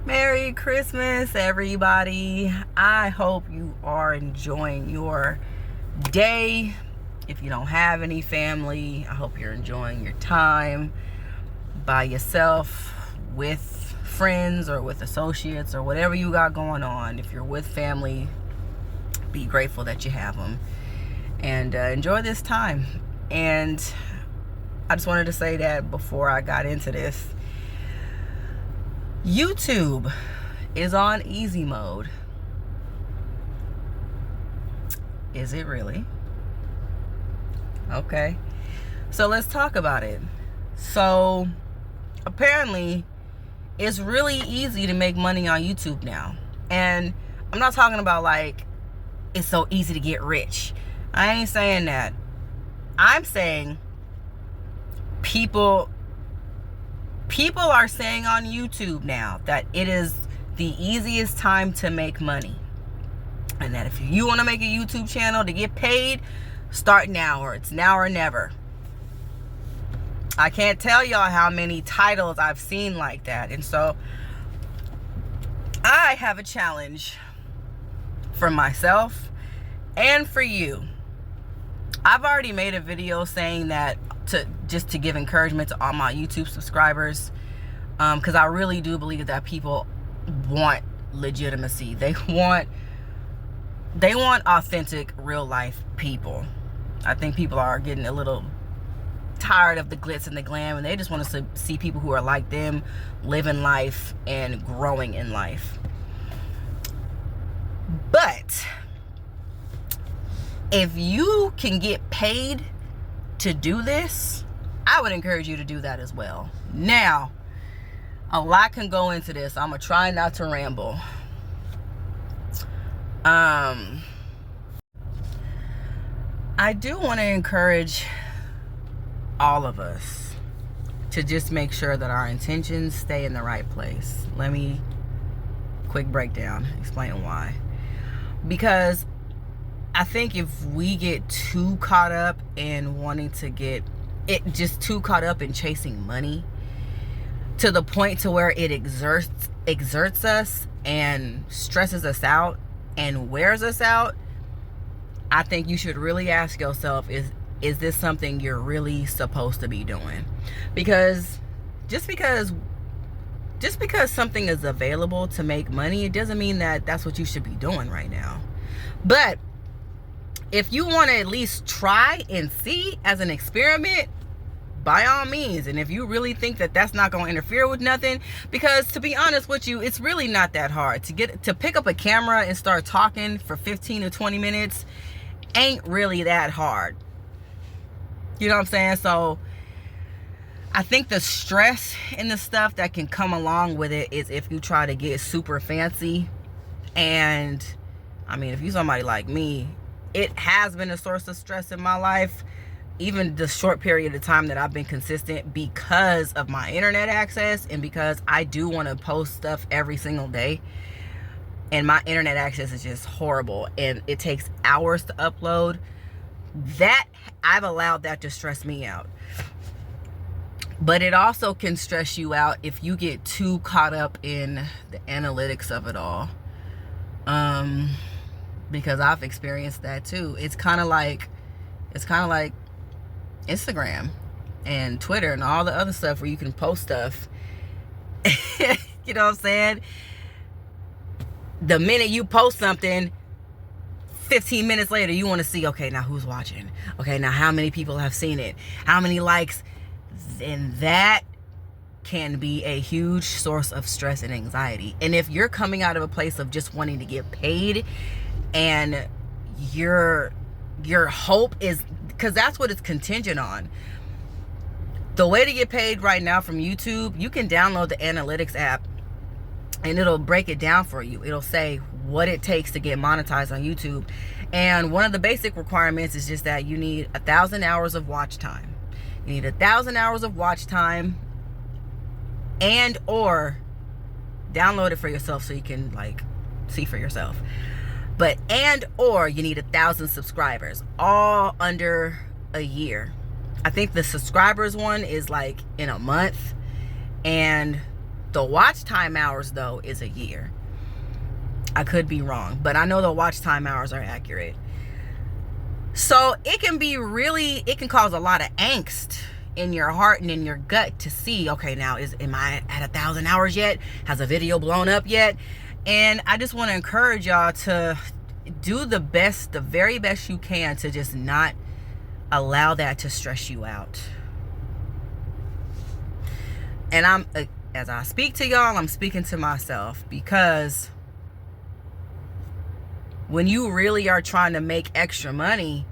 Merry Christmas, everybody. I hope you are enjoying your day. If you don't have any family, I hope you're enjoying your time by yourself, with friends, or with associates, or whatever you got going on. If you're with family, be grateful that you have them and enjoy this time. And I just wanted to say that before I got into this. YouTube is on easy mode. Is it really? Okay. So let's talk about it. So apparently it's really easy to make money on YouTube now. And I'm not talking about like it's so easy to get rich. I ain't saying that. I'm saying people are saying on YouTube now that it is the easiest time to make money. And that if you want to make a YouTube channel to get paid, start now, or it's now or never. I can't tell y'all how many titles I've seen like that. And so I have a challenge for myself and for you. I've already made a video saying that to give encouragement to all my YouTube subscribers, because I really do believe that people want legitimacy. They want authentic, real life people. I think people are getting a little tired of the glitz and the glam, and they just want to see people who are like them, living life and growing in life. But if you can get paid to do this, I would encourage you to do that as well. Now, a lot can go into this. I'm gonna try not to ramble. I do want to encourage all of us to just make sure that our intentions stay in the right place. Let me quick breakdown, explain why. Because I think if we get too caught up in wanting to get it, just too caught up in chasing money to the point to where it exerts us and stresses us out and wears us out, I think you should really ask yourself, is this something you're really supposed to be doing? Because just because something is available to make money, it doesn't mean that that's what you should be doing right now. But if you want to at least try and see as an experiment, by all means. And if you really think that that's not going to interfere with nothing, because to be honest with you, it's really not that hard to pick up a camera and start talking for 15 to 20 minutes. Ain't really that hard. You know what I'm saying? So I think the stress and the stuff that can come along with it is if you try to get super fancy. And I mean, if you're somebody like me, it has been a source of stress in my life, even the short period of time that I've been consistent, because of my internet access and because I do want to post stuff every single day. And my internet access is just horrible and it takes hours to upload. That I've allowed that to stress me out. But it also can stress you out if you get too caught up in the analytics of it all. Because I've experienced that too. It's kind of like Instagram and Twitter and all the other stuff where you can post stuff. You know what I'm saying? The minute you post something, 15 minutes later, you want to see, okay, now who's watching? Okay, now how many people have seen it? How many likes? And that can be a huge source of stress and anxiety. And if you're coming out of a place of just wanting to get paid, and your hope is, because that's what it's contingent on. The way to get paid right now from YouTube, you can download the analytics app and it'll break it down for you. It'll say what it takes to get monetized on YouTube. And one of the basic requirements is just that you need 1,000 hours of watch time. You need 1,000 hours of watch time, and or download it for yourself so you can like see for yourself. But and or you need 1,000 subscribers, all under a year. I think the subscribers one is like in a month, and The watch time hours, though, is a year. I could be wrong, but I know the watch time hours are accurate. So it can cause a lot of angst in your heart and in your gut to see, okay, now am I at 1,000 hours yet? Has a video blown up yet? And I just want to encourage y'all to do the very best you can to just not allow that to stress you out. And as I speak to y'all, I'm speaking to myself, because when you really are trying to make extra money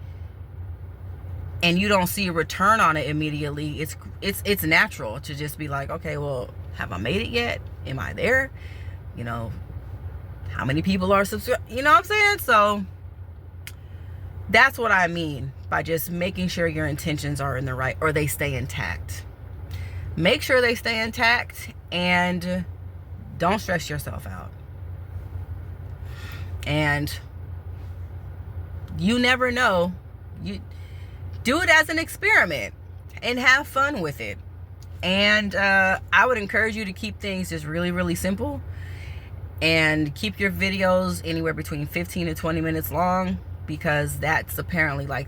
and you don't see a return on it immediately, it's natural to just be like, okay, well, have I made it yet? Am I there? You know, how many people are subscribed? You know what I'm saying? So that's what I mean by just making sure your intentions are in the right, or they stay intact. Make sure they stay intact and don't stress yourself out. And you never know. You do it as an experiment and have fun with it. And I would encourage you to keep things just really, really simple, and keep your videos anywhere between 15 to 20 minutes long, because that's apparently like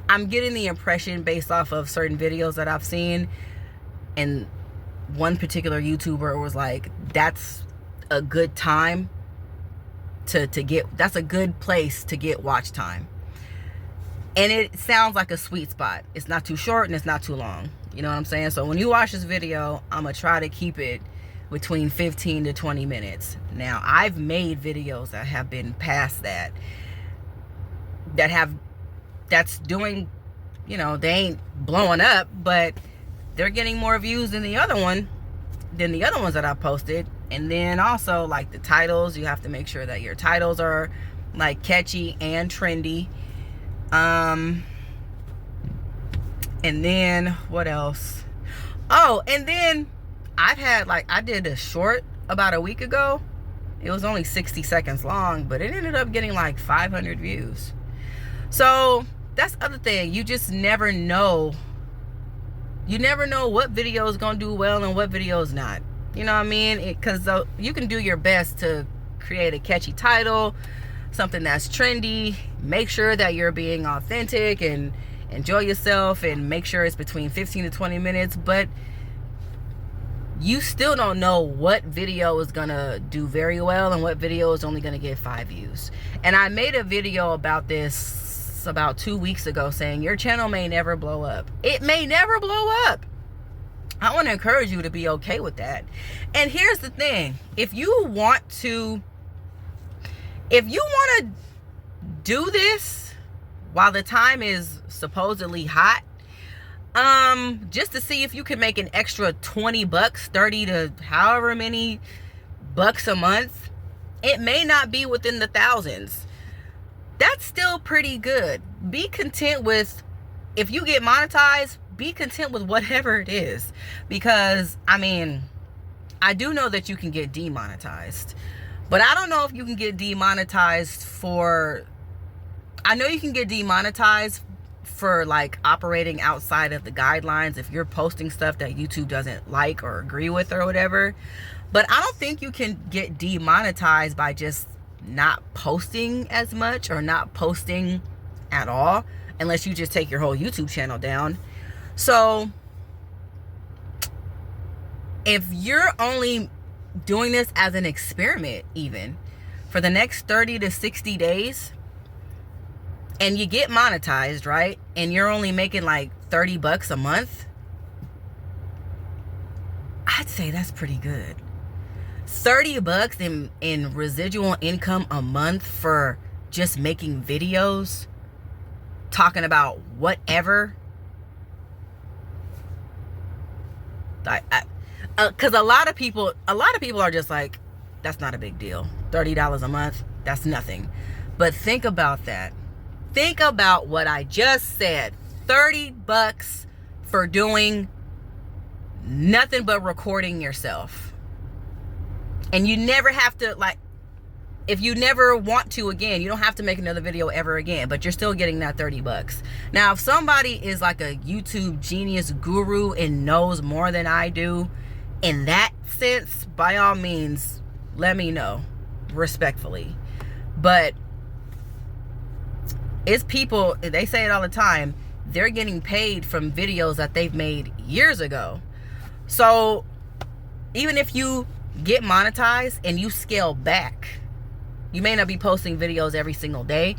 I'm getting the impression based off of certain videos that I've seen, and one particular YouTuber was like, that's a good time that's a good place to get watch time. And it sounds like a sweet spot. It's not too short and it's not too long. You know what I'm saying? So when you watch this video, I'm going to try to keep it between 15 to 20 minutes. Now, I've made videos that have been past that's doing, you know, they ain't blowing up, but they're getting more views than the other ones that I posted. And then also, like, the titles, you have to make sure that your titles are like catchy and trendy. And then what else? Oh, and then I did a short about a week ago. It was only 60 seconds long, but it ended up getting like 500 views. So that's the other thing. You just never know. You never know what video is going to do well and what video is not. You know what I mean? Because you can do your best to create a catchy title, something that's trendy. Make sure that you're being authentic and enjoy yourself, and make sure it's between 15 to 20 minutes. But you still don't know what video is going to do very well and what video is only going to get 5 views. And I made a video about this about 2 weeks ago, saying your channel may never blow up. It may never blow up. I want to encourage you to be okay with that. And here's the thing. If you want to do this while the time is supposedly hot, just to see if you can make an extra 20 bucks, 30 to however many bucks a month, it may not be within the thousands. That's still pretty good. Be content with, if you get monetized, be content with whatever it is. Because, I mean, I do know that you can get demonetized, but I don't know if you can get demonetized I know you can get demonetized for like operating outside of the guidelines, if you're posting stuff that YouTube doesn't like or agree with or whatever. But I don't think you can get demonetized by just not posting as much or not posting at all, unless you just take your whole YouTube channel down. So if you're only doing this as an experiment, even for the next 30 to 60 days, and you get monetized, right, and you're only making like 30 bucks a month, I'd say that's pretty good. 30 bucks in residual income a month for just making videos talking about whatever. Because a lot of people are just like, that's not a big deal. $30 a month, that's nothing. But think about that. Think about what I just said. 30 bucks for doing nothing but recording yourself. And you never have to, like, if you never want to again, you don't have to make another video ever again, but you're still getting that $30. Now, if somebody is like a YouTube genius guru and knows more than I do in that sense, by all means, let me know respectfully. But it's people, they say it all the time, they're getting paid from videos that they've made years ago. So even if you get monetized and you scale back, you may not be posting videos every single day,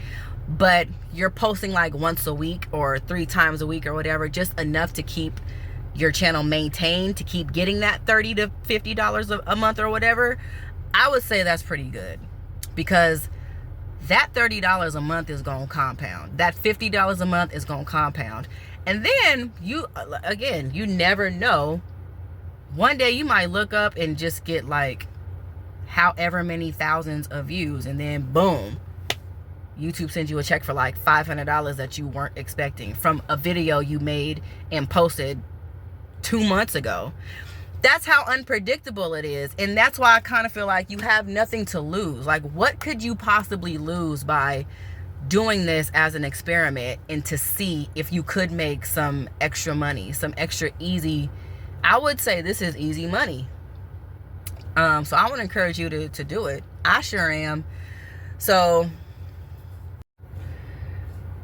but you're posting like once a week or 3 times a week or whatever, just enough to keep your channel maintained, to keep getting that $30 to $50 a month or whatever. I would say that's pretty good, because that $30 a month is going to compound. That $50 a month is going to compound. And then you never know. One day you might look up and just get like however many thousands of views, and then boom, YouTube sends you a check for like $500 that you weren't expecting from a video you made and posted 2 months ago. That's how unpredictable it is. And that's why I kind of feel like you have nothing to lose. Like, what could you possibly lose by doing this as an experiment, and to see if you could make some extra money, some extra easy, I would say this is easy money. So I would encourage you to do it. I sure am. So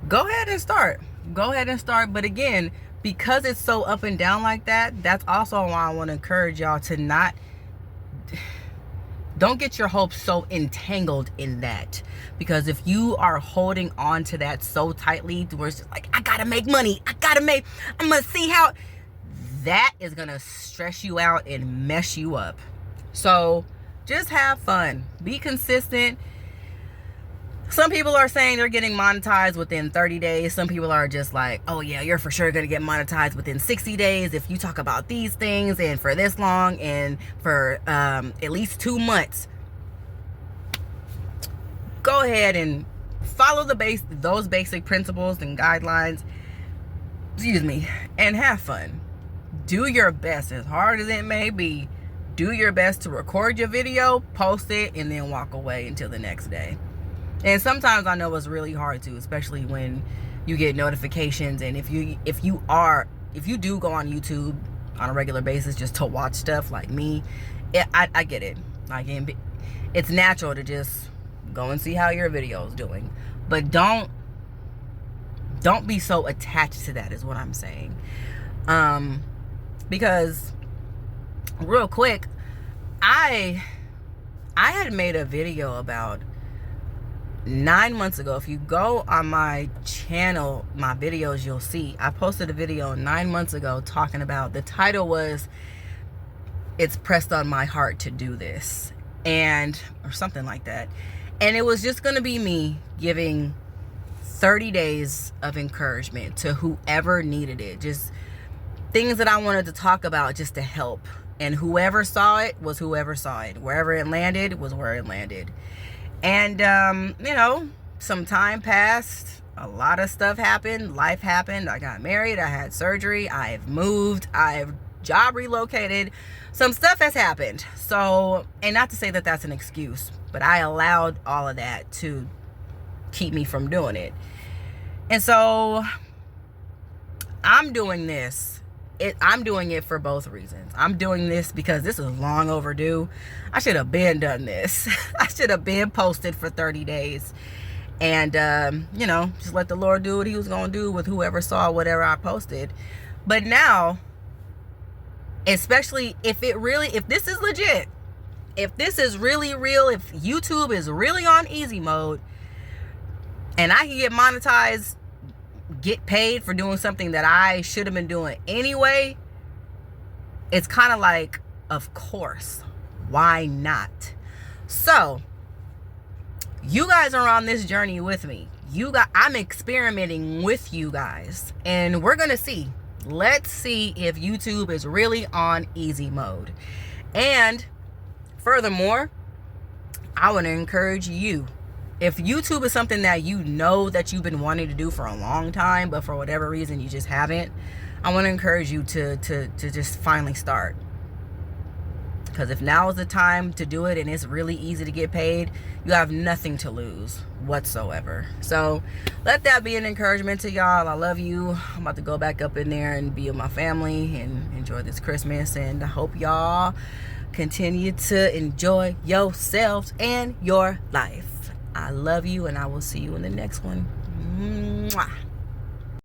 go ahead and start. Go ahead and start. But again, because it's so up and down like that, that's also why I want to encourage y'all to don't get your hopes so entangled in that. Because if you are holding on to that so tightly, where it's just like, I gotta make money, I'm gonna see how, that is gonna stress you out and mess you up. So just have fun, be consistent. Some people are saying they're getting monetized within 30 days. Some people are just like, oh yeah, you're for sure going to get monetized within 60 days if you talk about these things and for this long and for at least 2 months. Go ahead and follow those basic principles and guidelines, and have fun. Do your best, as hard as it may be. Do your best to record your video, post it, and then walk away until the next day. And sometimes I know it's really hard to, especially when you get notifications. And if you do go on YouTube on a regular basis just to watch stuff like me, I get it. Like, it's natural to just go and see how your video is doing. But don't be so attached to that, is what I'm saying. Because real quick, I had made a video about 9 months ago. If you go on my channel, my videos, you'll see I posted a video 9 months ago talking about, the title was, it's pressed on my heart to do this, or something like that. And it was just going to be me giving 30 days of encouragement to whoever needed it. Just things that I wanted to talk about just to help. And whoever saw it was whoever saw it. Wherever it landed was where it landed. And, some time passed. A lot of stuff happened. Life happened. I got married. I had surgery. I've moved. I've job relocated. Some stuff has happened. So, and not to say that that's an excuse, but I allowed all of that to keep me from doing it. And so I'm doing this. I'm doing it for both reasons. I'm doing this because this is long overdue. I should have been done this. I should have been posted for 30 days. And, just let the Lord do what he was going to do with whoever saw whatever I posted. But now, especially if this is legit, if this is really real, if YouTube is really on easy mode, and I can get monetized, get paid for doing something that I should have been doing anyway, it's kind of like, of course, why not? So you guys are on this journey with me. I'm experimenting with you guys, and we're gonna see. Let's see if YouTube is really on easy mode. And furthermore, I want to encourage you, if YouTube is something that you know that you've been wanting to do for a long time, but for whatever reason you just haven't, I want to encourage you to just finally start. Because if now is the time to do it and it's really easy to get paid, you have nothing to lose whatsoever. So let that be an encouragement to y'all. I love you. I'm about to go back up in there and be with my family and enjoy this Christmas. And I hope y'all continue to enjoy yourselves and your life. I love you, and I will see you in the next one. Mwah.